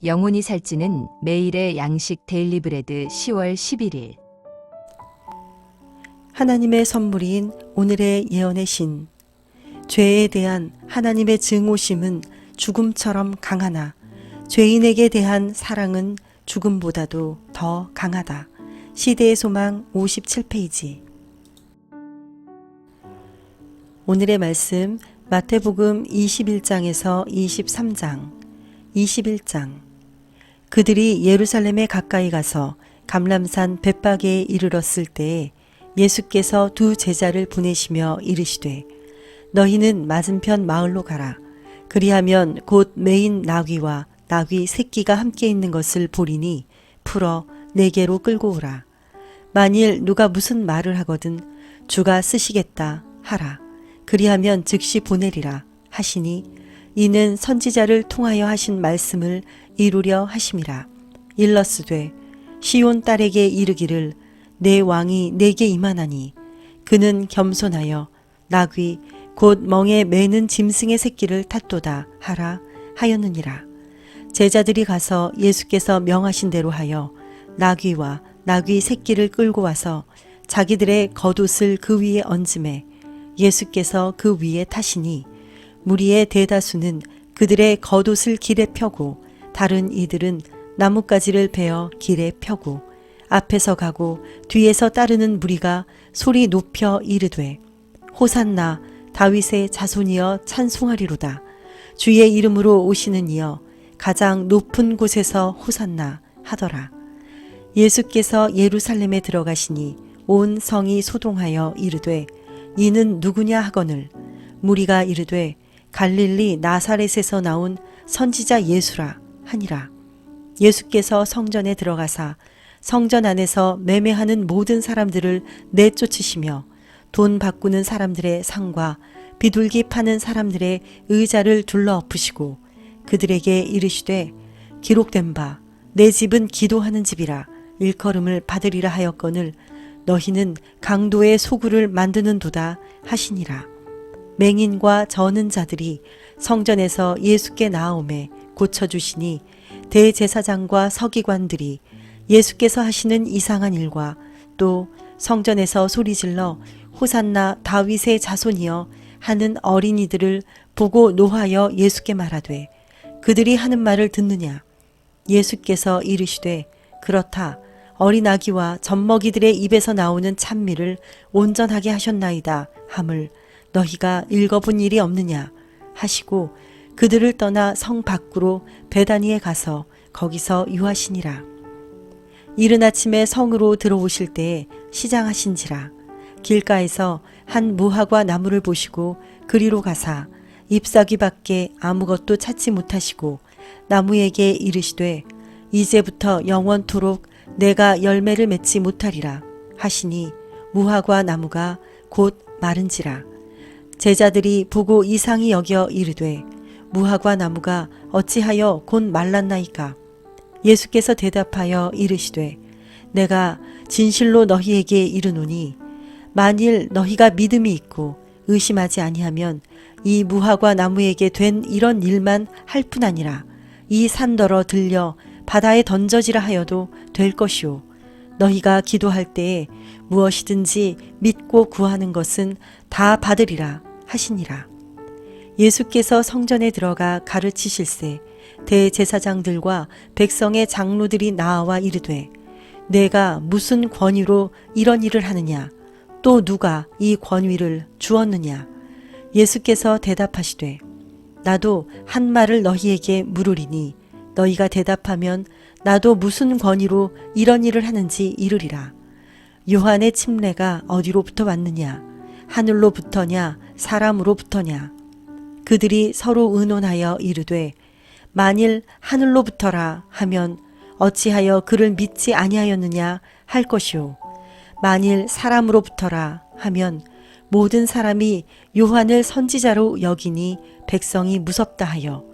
영혼이 살찌는 매일의 양식 데일리 브레드 10월 11일. 하나님의 선물인 오늘의 예언의 신. 죄에 대한 하나님의 증오심은 죽음처럼 강하나 죄인에게 대한 사랑은 죽음보다도 더 강하다. 시대의 소망 57페이지. 오늘의 말씀 마태복음 21장에서 23장. 21장. 그들이 예루살렘에 가까이 가서 감람산 벳박에 이르렀을 때에 예수께서 두 제자를 보내시며 이르시되 너희는 맞은편 마을로 가라. 그리하면 곧 매인 나귀와 나귀 새끼가 함께 있는 것을 보리니 풀어 내게로 끌고 오라. 만일 누가 무슨 말을 하거든 주가 쓰시겠다 하라. 그리하면 즉시 보내리라 하시니 이는 선지자를 통하여 하신 말씀을 이루려 하심이라. 일러스되 시온 딸에게 이르기를 내 왕이 내게 임하나니 그는 겸손하여 나귀 곧 멍에 매는 짐승의 새끼를 탔도다 하라 하였느니라. 제자들이 가서 예수께서 명하신 대로 하여 나귀와 나귀 새끼를 끌고 와서 자기들의 겉옷을 그 위에 얹음에 예수께서 그 위에 타시니 무리의 대다수는 그들의 겉옷을 길에 펴고 다른 이들은 나뭇가지를 베어 길에 펴고 앞에서 가고 뒤에서 따르는 무리가 소리 높여 이르되 호산나 다윗의 자손이여 찬송하리로다. 주의 이름으로 오시는 이여 가장 높은 곳에서 호산나 하더라. 예수께서 예루살렘에 들어가시니 온 성이 소동하여 이르되 이는 누구냐 하거늘 무리가 이르되 갈릴리 나사렛에서 나온 선지자 예수라 하니라. 예수께서 성전에 들어가사 성전 안에서 매매하는 모든 사람들을 내쫓으시며 돈 바꾸는 사람들의 상과 비둘기 파는 사람들의 의자를 둘러 엎으시고 그들에게 이르시되 기록된 바 내 집은 기도하는 집이라 일컬음을 받으리라 하였거늘 너희는 강도의 소굴을 만드는도다 하시니라. 맹인과 저는 자들이 성전에서 예수께 나아오매 고쳐주시니 대제사장과 서기관들이 예수께서 하시는 이상한 일과 또 성전에서 소리질러 호산나 다윗의 자손이여 하는 어린이들을 보고 노하여 예수께 말하되 그들이 하는 말을 듣느냐. 예수께서 이르시되 그렇다. 어린 아기와 젖먹이들의 입에서 나오는 찬미를 온전하게 하셨나이다 함을 너희가 읽어본 일이 없느냐 하시고 그들을 떠나 성 밖으로 베다니에 가서 거기서 유하시니라. 이른 아침에 성으로 들어오실 때에 시장하신지라. 길가에서 한 무화과 나무를 보시고 그리로 가사 잎사귀 밖에 아무것도 찾지 못하시고 나무에게 이르시되 이제부터 영원토록 내가 열매를 맺지 못하리라 하시니 무화과 나무가 곧 마른지라. 제자들이 보고 이상히 여겨 이르되 무화과 나무가 어찌하여 곧 말랐나이까. 예수께서 대답하여 이르시되 내가 진실로 너희에게 이르노니 만일 너희가 믿음이 있고 의심하지 아니하면 이 무화과 나무에게 된 이런 일만 할 뿐 아니라 이 산더러 들려 바다에 던져지라 하여도 될 것이요 너희가 기도할 때에 무엇이든지 믿고 구하는 것은 다 받으리라 하시니라. 예수께서 성전에 들어가 가르치실세 대제사장들과 백성의 장로들이 나와 이르되 내가 무슨 권위로 이런 일을 하느냐 또 누가 이 권위를 주었느냐. 예수께서 대답하시되 나도 한 말을 너희에게 물으리니 너희가 대답하면 나도 무슨 권위로 이런 일을 하는지 이르리라. 요한의 침례가 어디로부터 왔느냐 하늘로부터냐 사람으로부터냐. 그들이 서로 의논하여 이르되 만일 하늘로부터라 하면 어찌하여 그를 믿지 아니하였느냐 할 것이요 만일 사람으로부터라 하면 모든 사람이 요한을 선지자로 여기니 백성이 무섭다 하여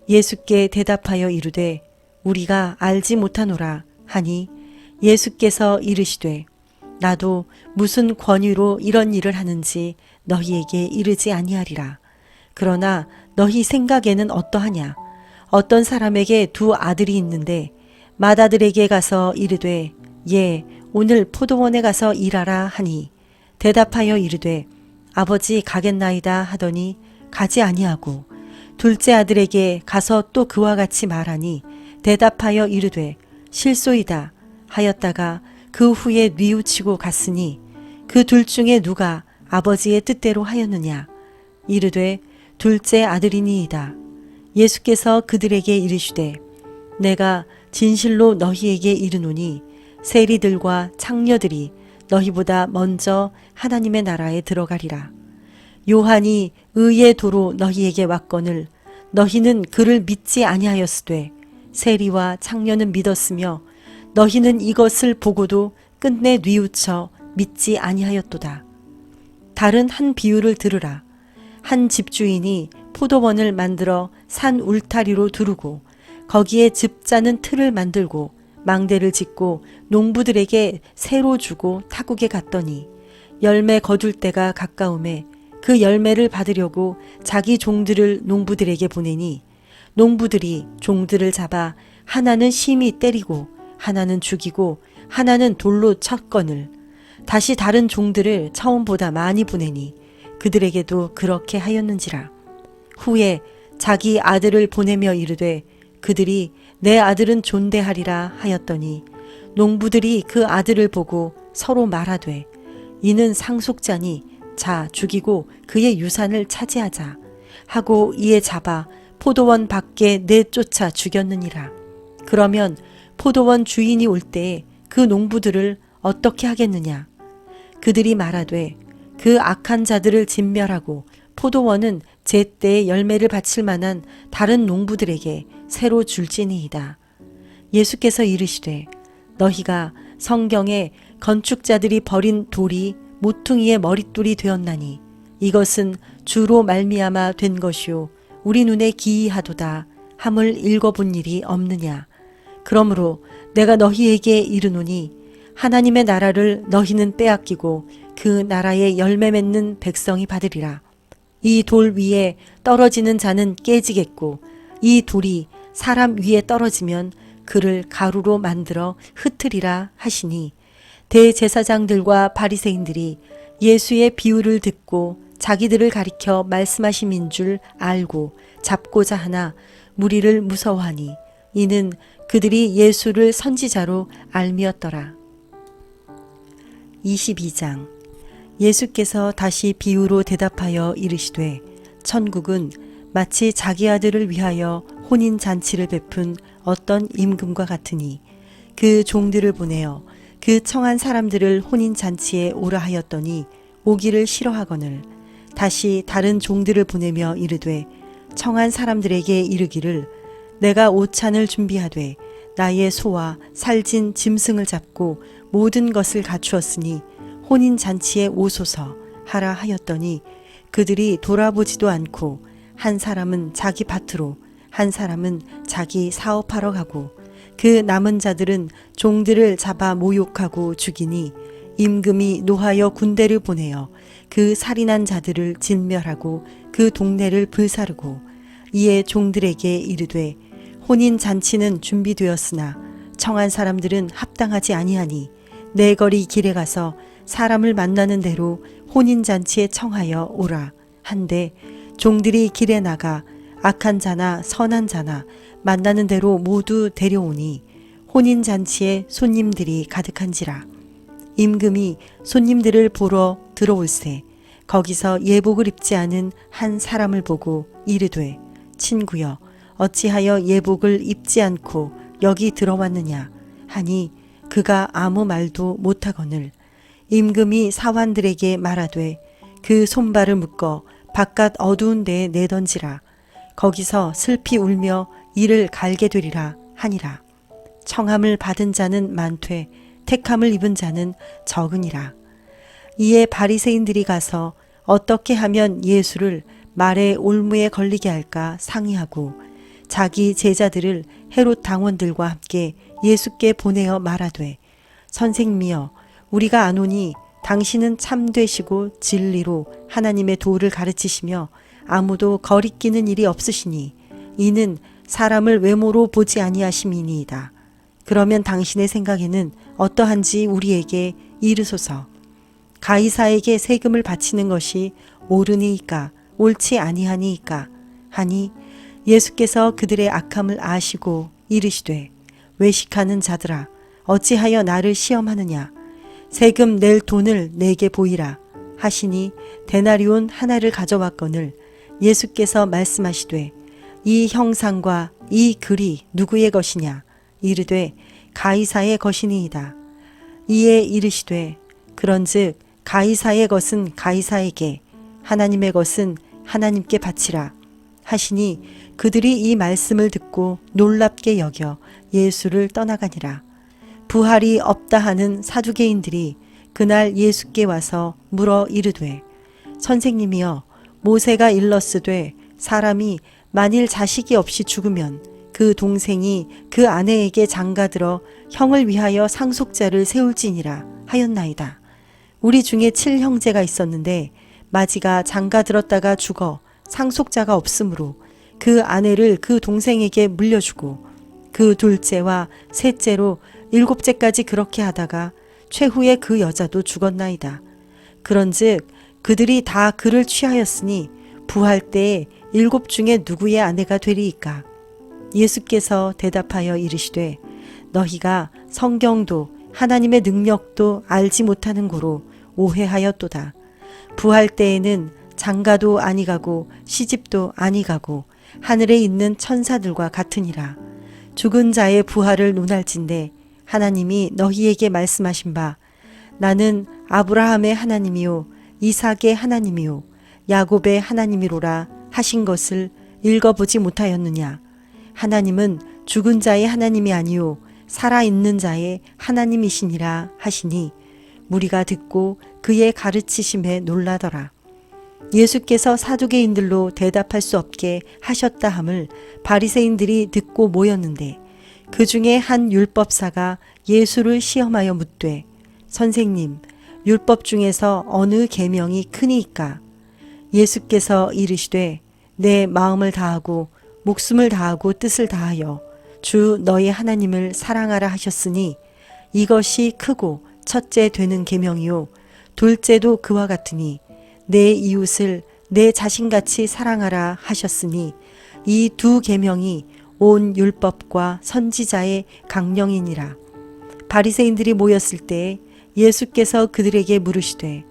예수께 대답하여 이르되 우리가 알지 못하노라 하니 예수께서 이르시되 나도 무슨 권위로 이런 일을 하는지 너희에게 이르지 아니하리라. 그러나 너희 생각에는 어떠하냐. 어떤 사람에게 두 아들이 있는데 맏아들에게 가서 이르되 예 오늘 포도원에 가서 일하라 하니 대답하여 이르되 아버지 가겠나이다 하더니 가지 아니하고 둘째 아들에게 가서 또 그와 같이 말하니 대답하여 이르되 실소이다 하였다가 그 후에 뉘우치고 갔으니 그 둘 중에 누가 아버지의 뜻대로 하였느냐 이르되 둘째 아들이니이다. 예수께서 그들에게 이르시되 내가 진실로 너희에게 이르노니 세리들과 창녀들이 너희보다 먼저 하나님의 나라에 들어가리라. 요한이 의의 도로 너희에게 왔거늘 너희는 그를 믿지 아니하였으되 세리와 창녀는 믿었으며 너희는 이것을 보고도 끝내 뉘우쳐 믿지 아니하였도다. 다른 한 비유를 들으라. 한 집주인이 포도원을 만들어 산 울타리로 두르고 거기에 즙 짜는 틀을 만들고 망대를 짓고 농부들에게 새로 주고 타국에 갔더니 열매 거둘 때가 가까움에 그 열매를 받으려고 자기 종들을 농부들에게 보내니 농부들이 종들을 잡아 하나는 심히 때리고 하나는 죽이고 하나는 돌로 쳤거늘 다시 다른 종들을 처음보다 많이 보내니 그들에게도 그렇게 하였는지라. 후에 자기 아들을 보내며 이르되 그들이 내 아들은 존대하리라 하였더니 농부들이 그 아들을 보고 서로 말하되 이는 상속자니 자 죽이고 그의 유산을 차지하자 하고 이에 잡아 포도원 밖에 내쫓아 죽였느니라. 그러면 포도원 주인이 올 때에 그 농부들을 어떻게 하겠느냐. 그들이 말하되 그 악한 자들을 진멸하고 포도원은 제때에 열매를 바칠 만한 다른 농부들에게 새로 줄지니이다. 예수께서 이르시되 너희가 성경에 건축자들이 버린 돌이 모퉁이의 머릿돌이 되었나니 이것은 주로 말미암아 된 것이요 우리 눈에 기이하도다 함을 읽어본 일이 없느냐. 그러므로 내가 너희에게 이르노니 하나님의 나라를 너희는 빼앗기고 그 나라의 열매 맺는 백성이 받으리라. 이 돌 위에 떨어지는 자는 깨지겠고 이 돌이 사람 위에 떨어지면 그를 가루로 만들어 흩으리라 하시니 대제사장들과 바리새인들이 예수의 비유를 듣고 자기들을 가리켜 말씀하심인 줄 알고 잡고자 하나 무리를 무서워하니 이는 그들이 예수를 선지자로 알미었더라. 22장 예수께서 다시 비유로 대답하여 이르시되 천국은 마치 자기 아들을 위하여 혼인 잔치를 베푼 어떤 임금과 같으니 그 종들을 보내어 그 청한 사람들을 혼인 잔치에 오라 하였더니 오기를 싫어하거늘 다시 다른 종들을 보내며 이르되 청한 사람들에게 이르기를 내가 오찬을 준비하되 나의 소와 살진 짐승을 잡고 모든 것을 갖추었으니 혼인 잔치에 오소서 하라 하였더니 그들이 돌아보지도 않고 한 사람은 자기 밭으로 한 사람은 자기 사업하러 가고 그 남은 자들은 종들을 잡아 모욕하고 죽이니 임금이 노하여 군대를 보내어 그 살인한 자들을 진멸하고 그 동네를 불사르고 이에 종들에게 이르되 혼인 잔치는 준비되었으나 청한 사람들은 합당하지 아니하니 내 거리 길에 가서 사람을 만나는 대로 혼인 잔치에 청하여 오라 한데 종들이 길에 나가 악한 자나 선한 자나 만나는 대로 모두 데려오니 혼인 잔치에 손님들이 가득한지라. 임금이 손님들을 보러 들어올세 거기서 예복을 입지 않은 한 사람을 보고 이르되 친구여 어찌하여 예복을 입지 않고 여기 들어왔느냐 하니 그가 아무 말도 못하거늘 임금이 사환들에게 말하되 그 손발을 묶어 바깥 어두운 데에 내던지라. 거기서 슬피 울며 이를 갈게 되리라 하니라. 청함을 받은 자는 많되 택함을 입은 자는 적으니라. 이에 바리새인들이 가서 어떻게 하면 예수를 말의 올무에 걸리게 할까 상의하고 자기 제자들을 헤롯 당원들과 함께 예수께 보내어 말하되 선생님이여 우리가 아노니 당신은 참되시고 진리로 하나님의 도를 가르치시며 아무도 거리끼는 일이 없으시니 이는 사람을 외모로 보지 아니하심이니이다. 그러면 당신의 생각에는 어떠한지 우리에게 이르소서. 가이사에게 세금을 바치는 것이 옳으니이까 옳지 아니하니이까 하니 예수께서 그들의 악함을 아시고 이르시되 외식하는 자들아 어찌하여 나를 시험하느냐 세금 낼 돈을 내게 보이라 하시니 데나리온 하나를 가져왔거늘 예수께서 말씀하시되 이 형상과 이 글이 누구의 것이냐 이르되 가이사의 것이니이다. 이에 이르시되 그런즉 가이사의 것은 가이사에게 하나님의 것은 하나님께 바치라 하시니 그들이 이 말씀을 듣고 놀랍게 여겨 예수를 떠나가니라. 부활이 없다 하는 사두개인들이 그날 예수께 와서 물어 이르되 선생님이여 모세가 일렀으되 사람이 만일 자식이 없이 죽으면 그 동생이 그 아내에게 장가들어 형을 위하여 상속자를 세울지니라 하였나이다. 우리 중에 7형제가 있었는데 마지가 장가들었다가 죽어 상속자가 없으므로 그 아내를 그 동생에게 물려주고 그 둘째와 셋째로 7째까지 그렇게 하다가 최후에 그 여자도 죽었나이다. 그런즉 그들이 다 그를 취하였으니 부할 때에 7 중에 누구의 아내가 되리이까? 예수께서 대답하여 이르시되 너희가 성경도 하나님의 능력도 알지 못하는 고로 오해하였도다. 부할 때에는 장가도 아니가고 시집도 아니가고 하늘에 있는 천사들과 같으니라. 죽은 자의 부활을 논할진대 하나님이 너희에게 말씀하신 바 나는 아브라함의 하나님이요 이삭의 하나님이요 야곱의 하나님이로라 하신 것을 읽어보지 못하였느냐. 하나님은 죽은 자의 하나님이 아니요 살아있는 자의 하나님이시니라 하시니 무리가 듣고 그의 가르치심에 놀라더라. 예수께서 사두개인들로 대답할 수 없게 하셨다 함을 바리새인들이 듣고 모였는데 그 중에 한 율법사가 예수를 시험하여 묻되 선생님 율법 중에서 어느 계명이 크니이까? 예수께서 이르시되 내 마음을 다하고 목숨을 다하고 뜻을 다하여 주 너의 하나님을 사랑하라 하셨으니 이것이 크고 첫째 되는 계명이요 둘째도 그와 같으니 내 이웃을 내 자신같이 사랑하라 하셨으니 이 두 계명이 온 율법과 선지자의 강령이니라. 바리새인들이 모였을 때 예수께서 그들에게 물으시되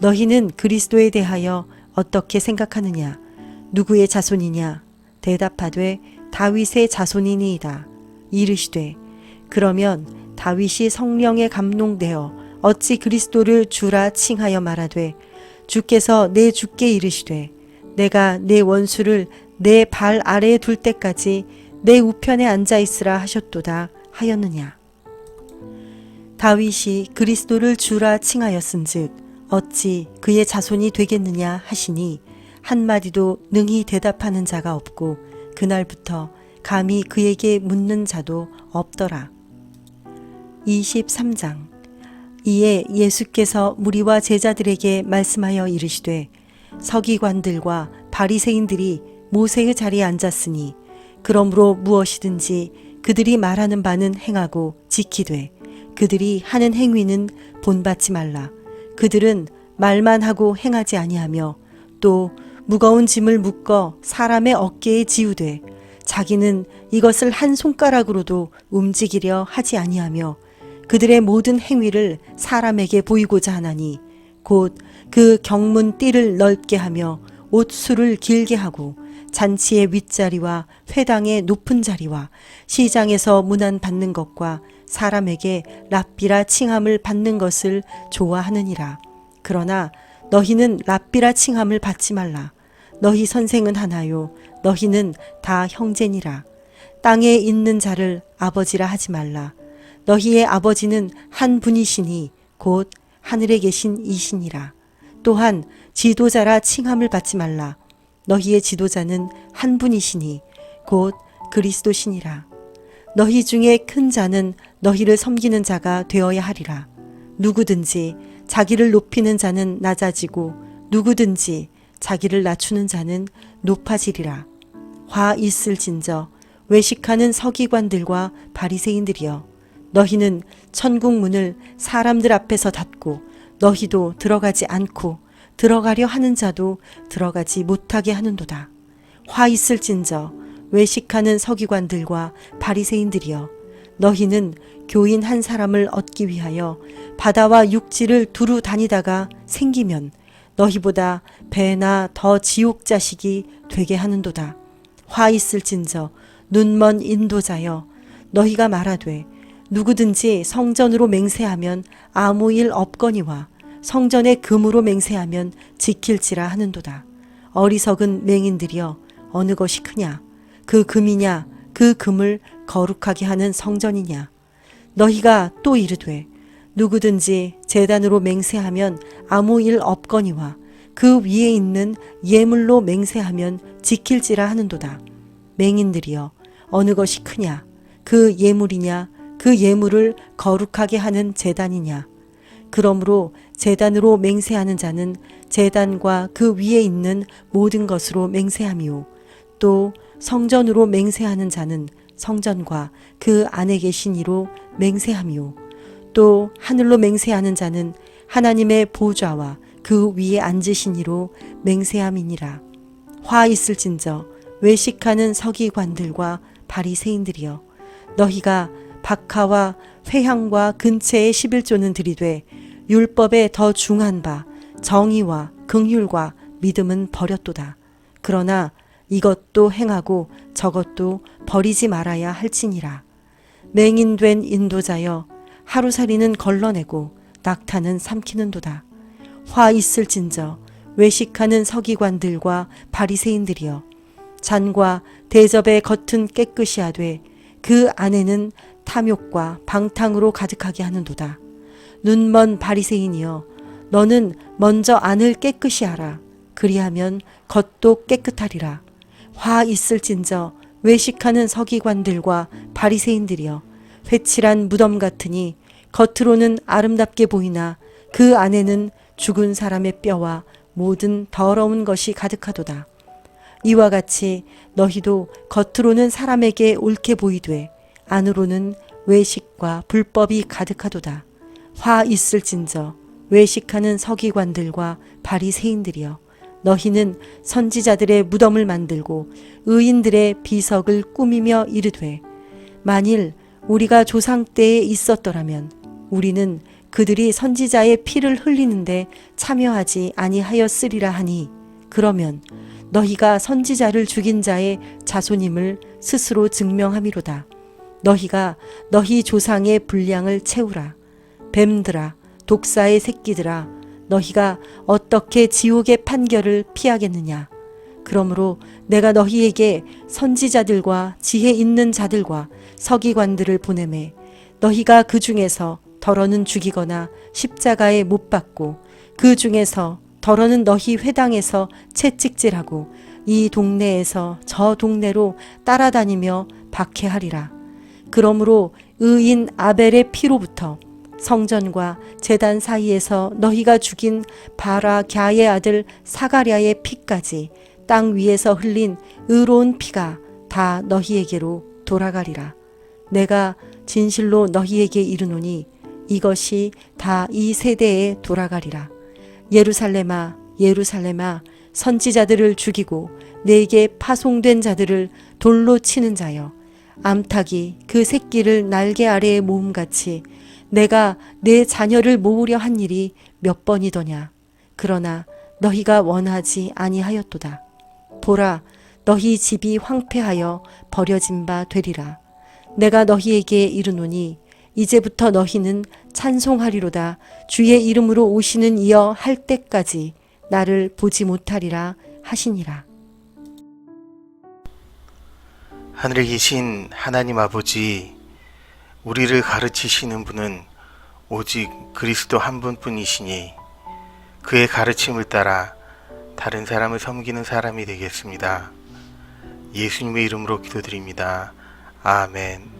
너희는 그리스도에 대하여 어떻게 생각하느냐? 누구의 자손이냐? 대답하되 다윗의 자손이니이다. 이르시되 그러면 다윗이 성령에 감동되어 어찌 그리스도를 주라 칭하여 말하되 주께서 내 주께 이르시되 내가 내 원수를 내 발 아래에 둘 때까지 내 우편에 앉아 있으라 하셨도다 하였느냐. 다윗이 그리스도를 주라 칭하였은즉 어찌 그의 자손이 되겠느냐 하시니 한마디도 능히 대답하는 자가 없고 그날부터 감히 그에게 묻는 자도 없더라. 23장. 이에 예수께서 무리와 제자들에게 말씀하여 이르시되 서기관들과 바리새인들이 모세의 자리에 앉았으니 그러므로 무엇이든지 그들이 말하는 바는 행하고 지키되 그들이 하는 행위는 본받지 말라. 그들은 말만 하고 행하지 아니하며 또 무거운 짐을 묶어 사람의 어깨에 지우되 자기는 이것을 한 손가락으로도 움직이려 하지 아니하며 그들의 모든 행위를 사람에게 보이고자 하나니 곧 그 경문 띠를 넓게 하며 옷수를 길게 하고 잔치의 윗자리와 회당의 높은 자리와 시장에서 문안 받는 것과 사람에게 랍비라 칭함을 받는 것을 좋아하느니라. 그러나 너희는 랍비라 칭함을 받지 말라. 너희 선생은 하나요. 너희는 다 형제니라. 땅에 있는 자를 아버지라 하지 말라. 너희의 아버지는 한 분이시니 곧 하늘에 계신 이시니라. 또한 지도자라 칭함을 받지 말라. 너희의 지도자는 한 분이시니 곧 그리스도시니라. 너희 중에 큰 자는 너희를 섬기는 자가 되어야 하리라. 누구든지 자기를 높이는 자는 낮아지고 누구든지 자기를 낮추는 자는 높아지리라. 화 있을진저 외식하는 서기관들과 바리새인들이여 너희는 천국 문을 사람들 앞에서 닫고 너희도 들어가지 않고 들어가려 하는 자도 들어가지 못하게 하는도다. 화 있을진저 외식하는 서기관들과 바리새인들이여 너희는 교인 한 사람을 얻기 위하여 바다와 육지를 두루 다니다가 생기면 너희보다 배나 더 지옥 자식이 되게 하는도다. 화 있을진저 눈먼 인도자여 너희가 말하되 누구든지 성전으로 맹세하면 아무 일 없거니와 성전의 금으로 맹세하면 지킬지라 하는도다. 어리석은 맹인들이여 어느 것이 크냐? 그 금이냐? 그 금을 거룩하게 하는 성전이냐? 너희가 또 이르되 누구든지 제단으로 맹세하면 아무 일 없거니와 그 위에 있는 예물로 맹세하면 지킬지라 하는도다. 맹인들이여 어느 것이 크냐? 그 예물이냐? 그 예물을 거룩하게 하는 제단이냐? 그러므로 제단으로 맹세하는 자는 제단과 그 위에 있는 모든 것으로 맹세하미요. 또 성전으로 맹세하는 자는 성전과 그 안에 계신 이로 맹세하미요. 또 하늘로 맹세하는 자는 하나님의 보좌와 그 위에 앉으신 이로 맹세함이니라. 화 있을진저 외식하는 서기관들과 바리새인들이여 너희가 박하와 회향과 근체의 11조는 들이되 율법에 더 중한 바 정의와 긍휼과 믿음은 버렸도다. 그러나 이것도 행하고 저것도 버리지 말아야 할지니라. 맹인된 인도자여 하루살이는 걸러내고 낙타는 삼키는도다. 화 있을진저 외식하는 서기관들과 바리새인들이여 잔과 대접의 겉은 깨끗이 하되 그 안에는 탐욕과 방탕으로 가득하게 하는도다. 눈먼 바리새인이여 너는 먼저 안을 깨끗이 하라. 그리하면 겉도 깨끗하리라. 화 있을진저 외식하는 서기관들과 바리새인들이여 회칠한 무덤 같으니 겉으로는 아름답게 보이나 그 안에는 죽은 사람의 뼈와 모든 더러운 것이 가득하도다. 이와 같이 너희도 겉으로는 사람에게 옳게 보이되 안으로는 외식과 불법이 가득하도다. 화 있을진저 외식하는 서기관들과 바리새인들이여 너희는 선지자들의 무덤을 만들고 의인들의 비석을 꾸미며 이르되 만일 우리가 조상 때에 있었더라면 우리는 그들이 선지자의 피를 흘리는데 참여하지 아니하였으리라 하니 그러면 너희가 선지자를 죽인 자의 자손임을 스스로 증명함이로다. 너희가 너희 조상의 분량을 채우라. 뱀들아 독사의 새끼들아 너희가 어떻게 지옥의 판결을 피하겠느냐. 그러므로 내가 너희에게 선지자들과 지혜 있는 자들과 서기관들을 보내매 너희가 그 중에서 더러는 죽이거나 십자가에 못 박고 그 중에서 더러는 너희 회당에서 채찍질하고 이 동네에서 저 동네로 따라다니며 박해하리라. 그러므로 의인 아벨의 피로부터 성전과 제단 사이에서 너희가 죽인 바라 갸의 아들 사가랴의 피까지 땅 위에서 흘린 의로운 피가 다 너희에게로 돌아가리라. 내가 진실로 너희에게 이르노니 이것이 다 이 세대에 돌아가리라. 예루살렘아 예루살렘아 선지자들을 죽이고 내게 파송된 자들을 돌로 치는 자여 암탉이 그 새끼를 날개 아래에 모음같이 내가 내 자녀를 모으려 한 일이 몇 번이더냐. 그러나 너희가 원하지 아니하였도다. 보라 너희 집이 황폐하여 버려진 바 되리라. 내가 너희에게 이르노니 이제부터 너희는 찬송하리로다. 주의 이름으로 오시는 이여 할 때까지 나를 보지 못하리라 하시니라. 하늘에 계신 하나님 아버지, 우리를 가르치시는 분은 오직 그리스도 한 분뿐이시니 그의 가르침을 따라 다른 사람을 섬기는 사람이 되겠습니다. 예수님의 이름으로 기도드립니다. 아멘.